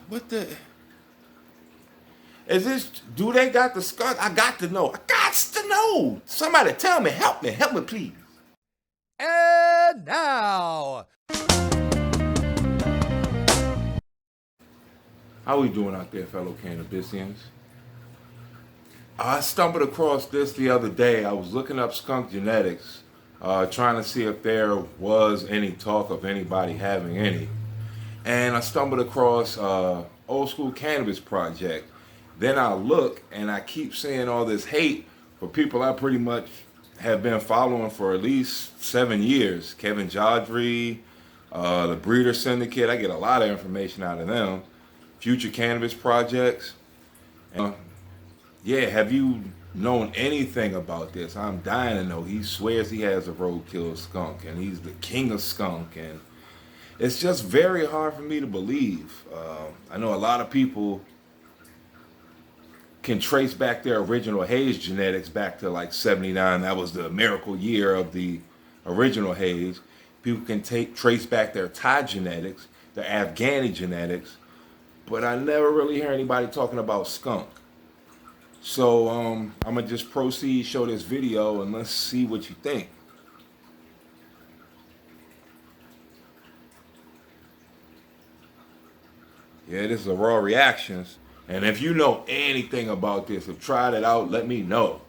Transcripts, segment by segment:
What the? Is this? Do they got the skunk? I got to know. I got to know. Somebody tell me. Help me. Help me, please. And now, How we doing out there, fellow cannabisians? I stumbled across this the other day. I was looking up skunk genetics, trying to see if there was any talk of anybody having any. And I stumbled across Old School Cannabis Project. Then I look and I keep seeing all this hate for people I pretty much have been following for at least 7 years. Kevin Jodry, the Breeder Syndicate. I get a lot of information out of them. Future Cannabis Projects. And, yeah, have you known anything about this? I'm dying to know. He swears he has a roadkill skunk and he's the king of skunk, and it's just very hard for me to believe. I know a lot of people can trace back their original haze genetics back to like 79. That was the miracle year of the original haze. People can trace back their Thai genetics, their Afghani genetics, but I never really hear anybody talking about skunk. So I'm gonna just proceed, show this video, and let's see what you think. Yeah, this is a raw reactions. And if you know anything about this, have tried it out, let me know.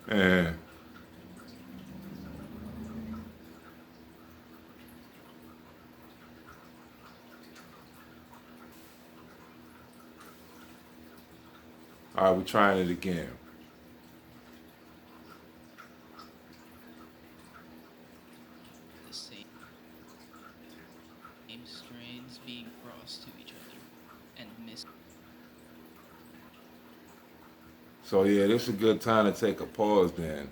And all right, we're trying it again. The same strains being crossed to each other and missed. So yeah, this is a good time to take a pause then.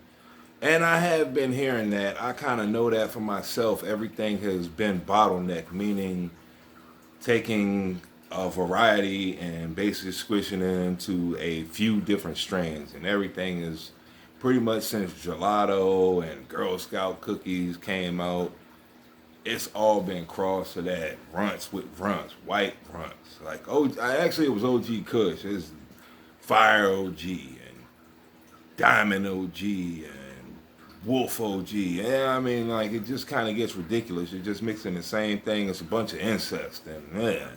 And I have been hearing that. I kind of know that for myself. Everything has been bottlenecked, meaning taking a variety and basically squishing it into a few different strains. And everything is pretty much since gelato and Girl Scout cookies came out, it's all been crossed to that runts with runts, white runts. Like, oh, actually it was OG Kush. It's Fire OG and Diamond OG and Wolf OG. Yeah, I mean, like, it just kind of gets ridiculous. You're just mixing the same thing as a bunch of incest. And, yeah.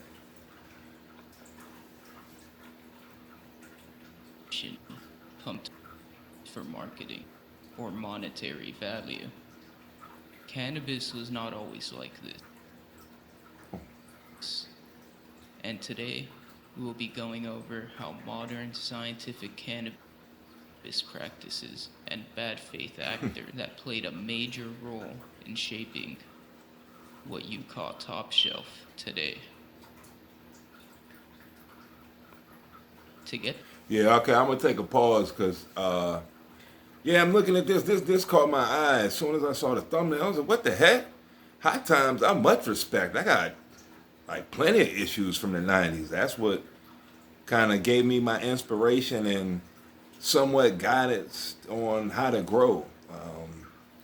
Pumped for marketing or monetary value. Cannabis was not always like this. And today, we will be going over how modern scientific cannabis practices and bad faith actors that played a major role in shaping what you call top shelf today. To get Yeah, okay, I'm gonna take a pause because yeah, I'm looking at this. This caught my eye as soon as I saw the thumbnail. I was like, what the heck? High Times, I much respect. I got like plenty of issues from the 90s. That's what kind of gave me my inspiration and somewhat guidance on how to grow.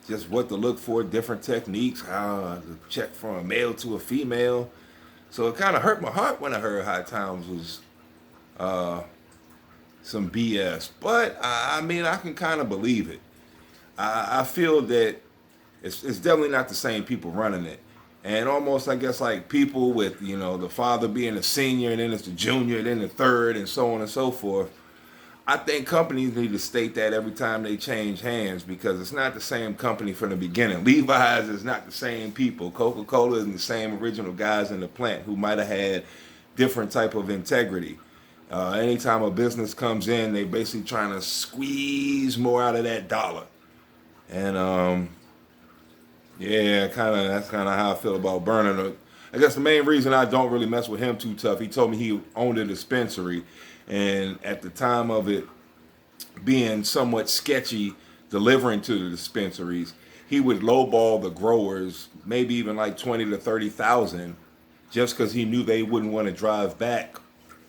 Just what to look for, different techniques, how to check from a male to a female. So it kind of hurt my heart when I heard High Times was some BS. But I mean, I can kind of believe it. I feel that it's definitely not the same people running it. And almost, I guess, like people with, you know, the father being a senior, and then it's the junior, then the third, and so on and so forth. I think companies need to state that every time they change hands, because it's not the same company from the beginning. Levi's is not the same people. Coca-Cola isn't the same original guys in the plant who might have had different type of integrity. Anytime a business comes in, they basically trying to squeeze more out of that dollar. And yeah, that's kind of how I feel about Burner. I guess the main reason I don't really mess with him too tough, he told me he owned a dispensary, and at the time of it being somewhat sketchy delivering to the dispensaries, he would lowball the growers, maybe even like 20 to 30,000, just because he knew they wouldn't want to drive back,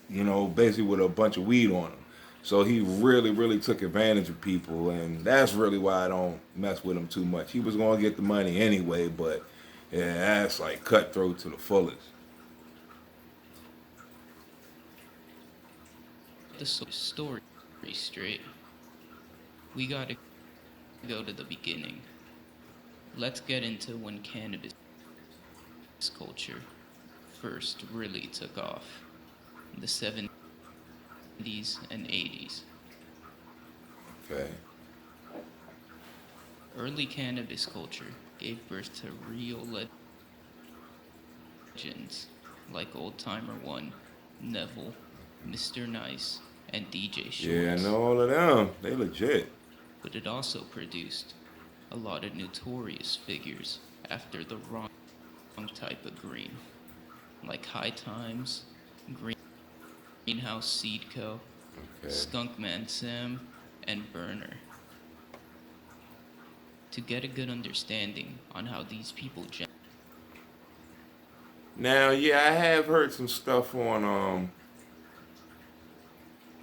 you know, basically with a bunch of weed on them. So he really took advantage of people, and that's really why I don't mess with him too much. He was going to get the money anyway, but yeah, that's like cutthroat to the fullest. The story straight. We gotta go to the beginning. Let's get into when cannabis culture first really took off in the 70s and 80s. Okay. Early cannabis culture gave birth to real legends like Old Timer One, Neville, Mr. Nice, and DJ Yeah, I Shorts. know all of them. They legit. But it also produced a lot of notorious figures after the wrong type of green, like High Times, Greenhouse Seed Co., Okay. Skunk Man Sam, and Burner. To get a good understanding on how these people Now, yeah, I have heard some stuff on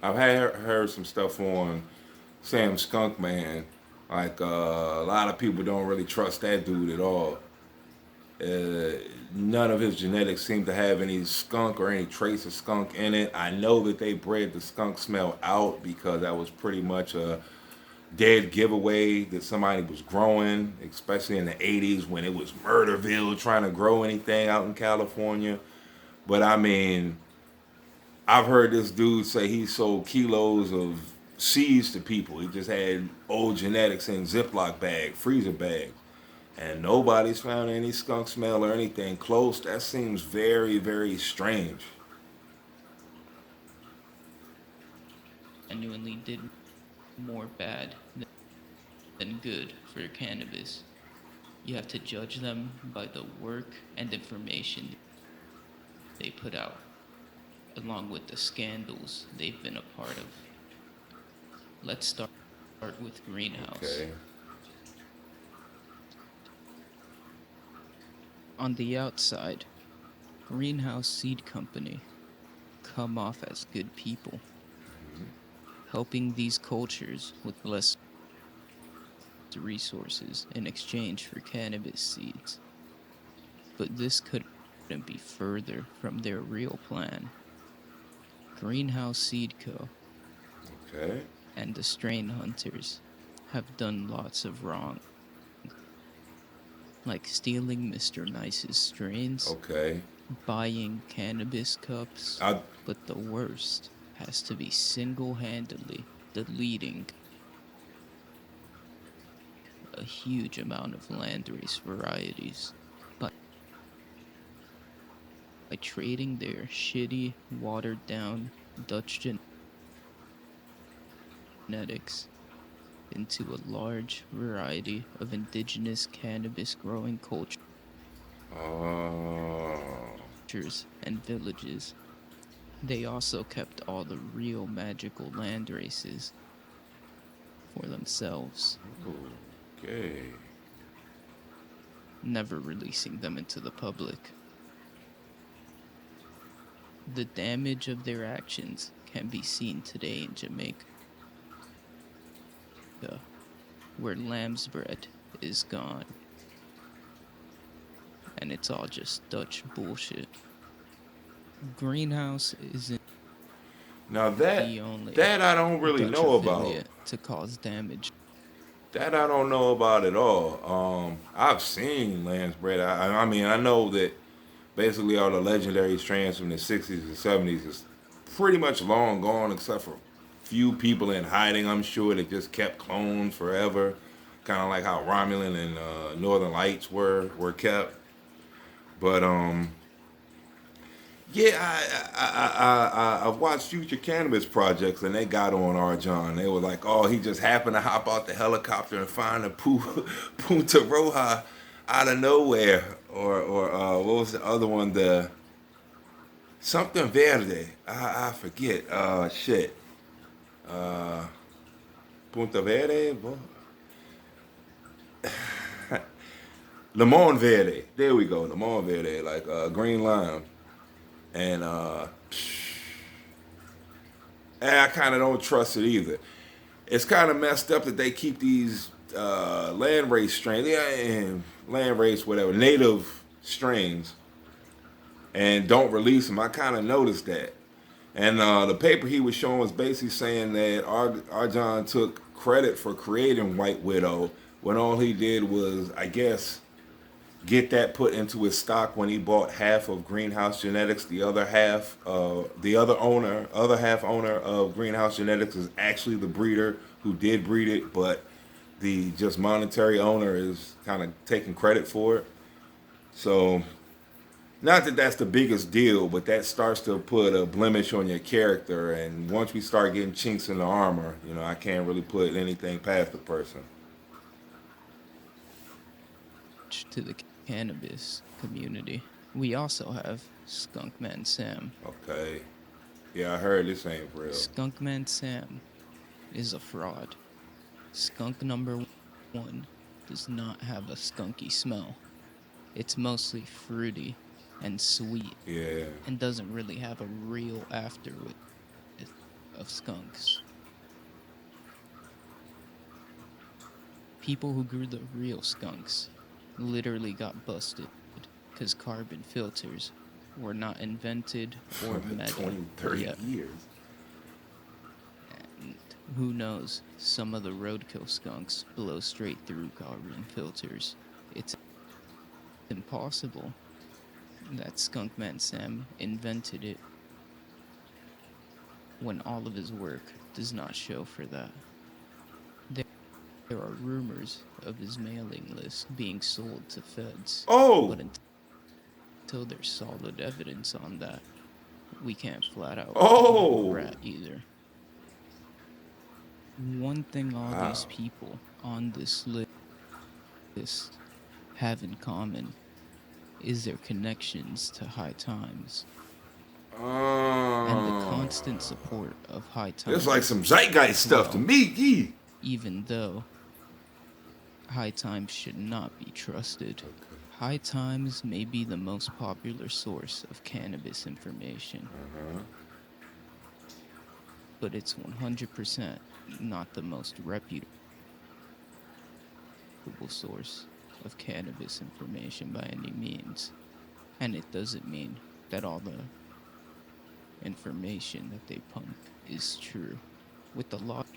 I've heard some stuff on Sam Skunk Man. Like a lot of people don't really trust that dude at all. Uh, None of his genetics seem to have any skunk or any trace of skunk in it. I know that they bred the skunk smell out because that was pretty much a dead giveaway that somebody was growing, especially in the 80s when it was Murderville trying to grow anything out in California. But I mean, I've heard this dude say he sold kilos of seeds to people. He just had old genetics in Ziploc bag, freezer bags. And nobody's found any skunk smell or anything close. That seems very strange. genuinely did more bad than good for cannabis. You have to judge them by the work and information they put out, along with the scandals they've been a part of. Let's start with Greenhouse. Okay. On the outside, Greenhouse Seed Company come off as good people, helping these cultures with less resources in exchange for cannabis seeds. But this couldn't be further from their real plan. Greenhouse Seed Co. Okay. and the strain hunters have done lots of wrong, like stealing Mr. Nice's strains, Okay. buying cannabis cups, I but the worst has to be single-handedly deleting a huge amount of landrace varieties by trading their shitty, watered-down Dutch genetics into a large variety of indigenous cannabis growing oh. cultures and villages. They also kept all the real magical land races for themselves, Okay. never releasing them into the public. The damage of their actions can be seen today in Jamaica, where lamb's bread is gone, and it's all just Dutch bullshit. Greenhouse isn't Now the only that I don't really Dutch know about. affiliate to cause damage. That I don't know about at all. I've seen Lance Bread. I mean, I know that basically all the legendary strains from the 60s and 70s is pretty much long gone, except for few people in hiding, I'm sure, that just kept clones forever. Kind of like how Romulan and Northern Lights were kept. But yeah, I've watched Future Cannabis Projects, and they got on our John. They were like, "Oh, he just happened to hop out the helicopter and find a Punta Roja out of nowhere." Or what was the other one? The something Verde. I forget. Shit. Punta Verde. Limon Verde. There we go. Limon Verde, like green lime. And And I kind of don't trust it either. It's kind of messed up that they keep these land race strains, yeah, and land race, whatever, native strains, and don't release them. I kind of noticed that. And the paper he was showing was basically saying that Arjan took credit for creating White Widow when all he did was, I guess, get that put into his stock when he bought half of Greenhouse Genetics. The other half, other half owner of Greenhouse Genetics is actually the breeder who did breed it, but the just monetary owner is kind of taking credit for it. So, not that that's the biggest deal, but that starts to put a blemish on your character. And once we start getting chinks in the armor, I can't really put anything past the person. To the cannabis community. We also have Skunkman Sam. Okay. Yeah, I heard this ain't real. Skunkman Sam is a fraud. Skunk number 1 does not have a skunky smell. It's mostly fruity and sweet. Yeah. And doesn't really have a real afterwith of skunks. People who grew the real skunks literally got busted because carbon filters were not invented or meta 20, 30 yet. years. And who knows, some of the roadkill skunks blow straight through carbon filters. It's impossible that Skunkman Sam invented it when all of his work does not show for that. There are rumors of his mailing list being sold to feds. Oh! But until there's solid evidence on that, we can't flat out rat either. One thing all these people on this list have in common is their connections to High Times. And the constant support of High Times. It's like some zeitgeist stuff to me. Even though High Times should not be trusted. High Times may be the most popular source of cannabis information. But it's 100% not the most reputable source of cannabis information by any means. And it doesn't mean that all the information that they pump is true. With a lot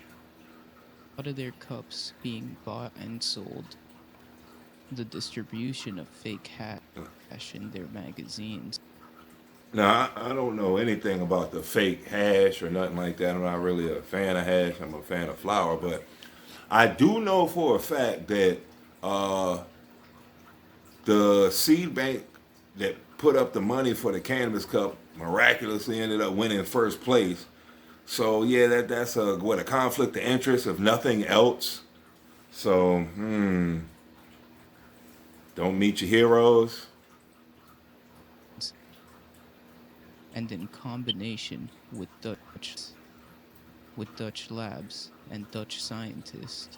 of their cups being bought and sold, the distribution of fake hash in their magazines. Now, I don't know anything about the fake hash or nothing like that. I'm not really a fan of hash. I'm a fan of flower. But I do know for a fact that the seed bank that put up the money for the cannabis cup miraculously ended up winning first place. So yeah, that's a conflict of interest if nothing else. So don't meet your heroes. And in combination with Dutch labs and Dutch scientists,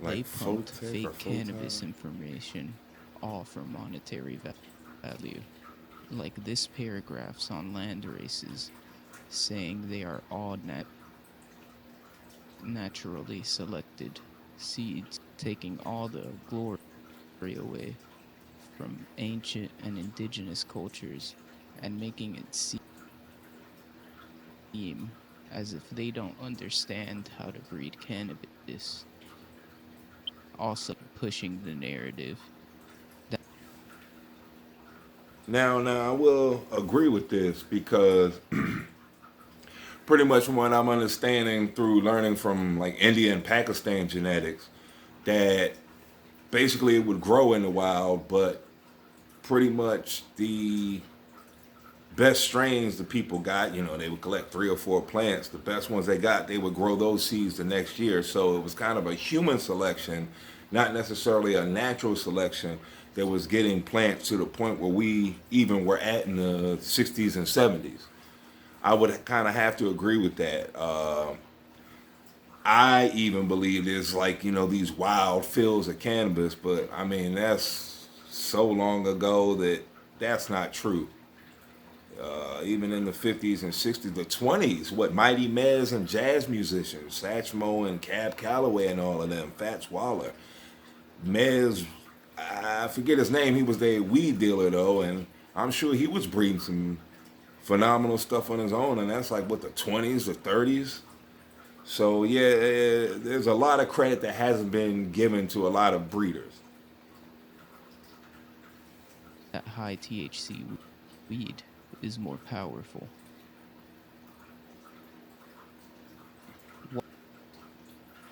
they pumped fake cannabis information, all for monetary value. Like this paragraphs on land races, saying they are all naturally selected seeds, taking all the glory away from ancient and indigenous cultures and making it seem as if they don't understand how to breed cannabis. Also pushing the narrative. Now I will agree with this because pretty much from what I'm understanding through learning from like India and Pakistan genetics, that basically it would grow in the wild, but pretty much the best strains the people got, they would collect 3 or 4 plants. The best ones they got, they would grow those seeds the next year. So it was kind of a human selection, not necessarily a natural selection that was getting plants to the point where we even were at in the 60s and 70s. I would kind of have to agree with that. I even believe there's these wild fields of cannabis, but I mean, that's so long ago that that's not true. even in the 50s and 60s, the 20s, what Mighty Mez and jazz musicians, Satchmo and Cab Calloway and all of them, Fats Waller. Mez, I forget his name, he was their weed dealer though, and I'm sure he was breeding some phenomenal stuff on his own, and that's like what, the 20s, the 30s. So yeah, there's a lot of credit that hasn't been given to a lot of breeders. That high THC weed is more powerful.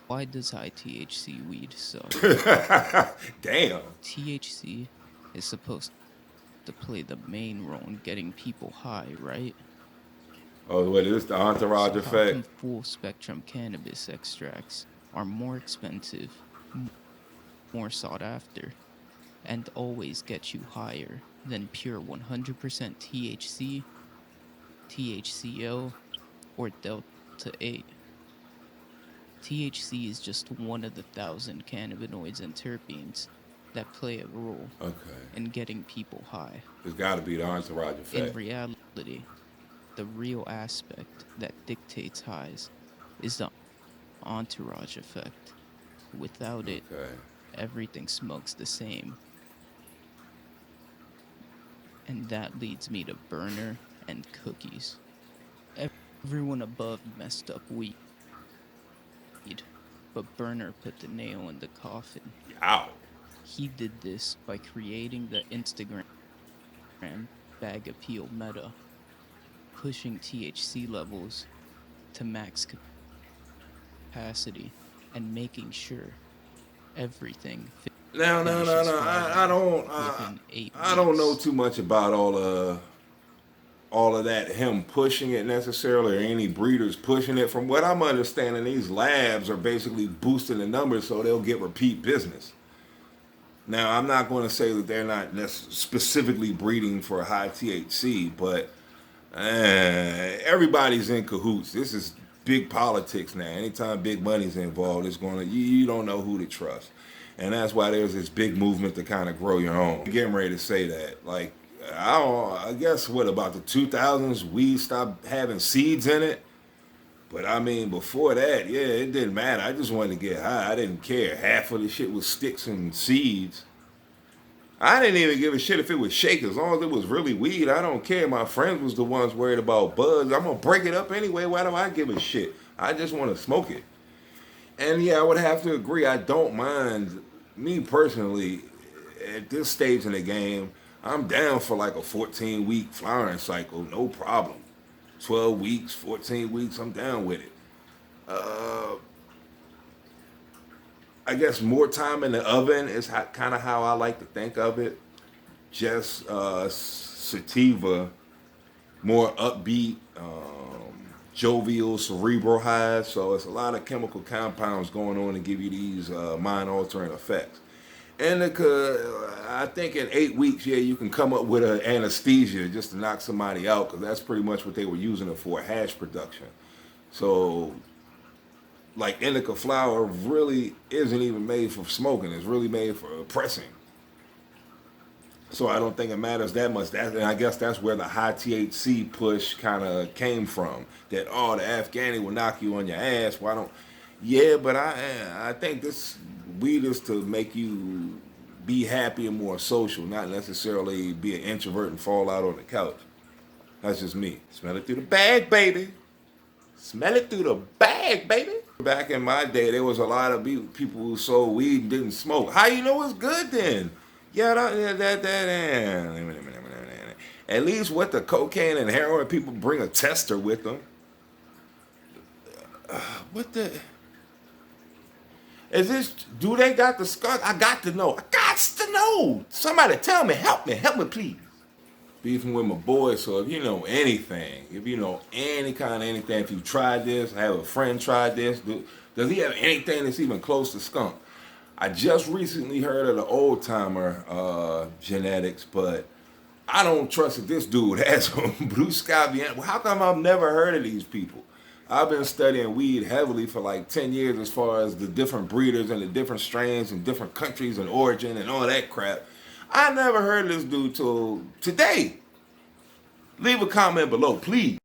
Why does high THC weed suck? Damn. THC is supposed to play the main role in getting people high, right? Oh, what is the entourage So how effect? come full spectrum cannabis extracts are more expensive, more sought after, and always get you higher than pure 100% THC, THCO, or Delta 8? THC is just one of the 1,000 cannabinoids and terpenes that play a role in getting people high. It's got to be the entourage effect. In reality, the real aspect that dictates highs is the entourage effect. Without it, everything smokes the same. And that leads me to burner and cookies. Everyone above messed up weed, but Burner put the nail in the coffin. Ow. He did this by creating the Instagram bag appeal meta, pushing THC levels to max capacity and making sure everything fits. No. I don't know too much about all of that, him pushing it necessarily, or any breeders pushing it. From what I'm understanding, these labs are basically boosting the numbers so they'll get repeat business. Now, I'm not going to say that they're not specifically breeding for high THC, but everybody's in cahoots. This is big politics now. Anytime big money's involved, it's going to, you don't know who to trust. And that's why there's this big movement to kind of grow your own. I'm getting ready to say that. Like, I guess what, about the 2000s, weed stopped having seeds in it. But I mean, before that, yeah, it didn't matter. I just wanted to get high. I didn't care. Half of the shit was sticks and seeds. I didn't even give a shit if it was shake. As long as it was really weed, I don't care. My friends was the ones worried about buds. I'm going to break it up anyway. Why do I give a shit? I just want to smoke it. And yeah, I would have to agree. I don't mind, me personally, at this stage in the game, I'm down for like a 14-week flowering cycle, no problem. 12 weeks, 14 weeks, I'm down with it. I guess more time in the oven is kind of how I like to think of it. Just sativa, more upbeat, jovial, cerebral highs. So it's a lot of chemical compounds going on to give you these mind-altering effects. Indica, I think in 8 weeks, yeah, you can come up with an anesthesia just to knock somebody out, because that's pretty much what they were using it for, hash production. So, like, indica flower really isn't even made for smoking. It's really made for pressing. So I don't think it matters that much. And I guess that's where the high THC push kind of came from. That, oh, the Afghani will knock you on your ass. Why don't... Yeah, but I think this weed is to make you be happy and more social, not necessarily be an introvert and fall out on the couch. That's just me. Smell it through the bag, baby. Smell it through the bag, baby. Back in my day, there was a lot of people who sold weed and didn't smoke. How you know it's good then? Yeah, at least with the cocaine and heroin, people bring a tester with them. What the... Is this, do they got the skunk? I got to know. Somebody tell me, help me please. Beefing with my boy, so if you know anything, if you know any kind of anything, if you tried this, I have a friend tried this, does he have anything that's even close to skunk? I just recently heard of the old timer genetics, but I don't trust that this dude has some blue sky Vienna. Well, how come I've never heard of these people? I've been studying weed heavily for like 10 years as far as the different breeders and the different strains and different countries and origin and all that crap. I never heard of this dude till today. Leave a comment below, please.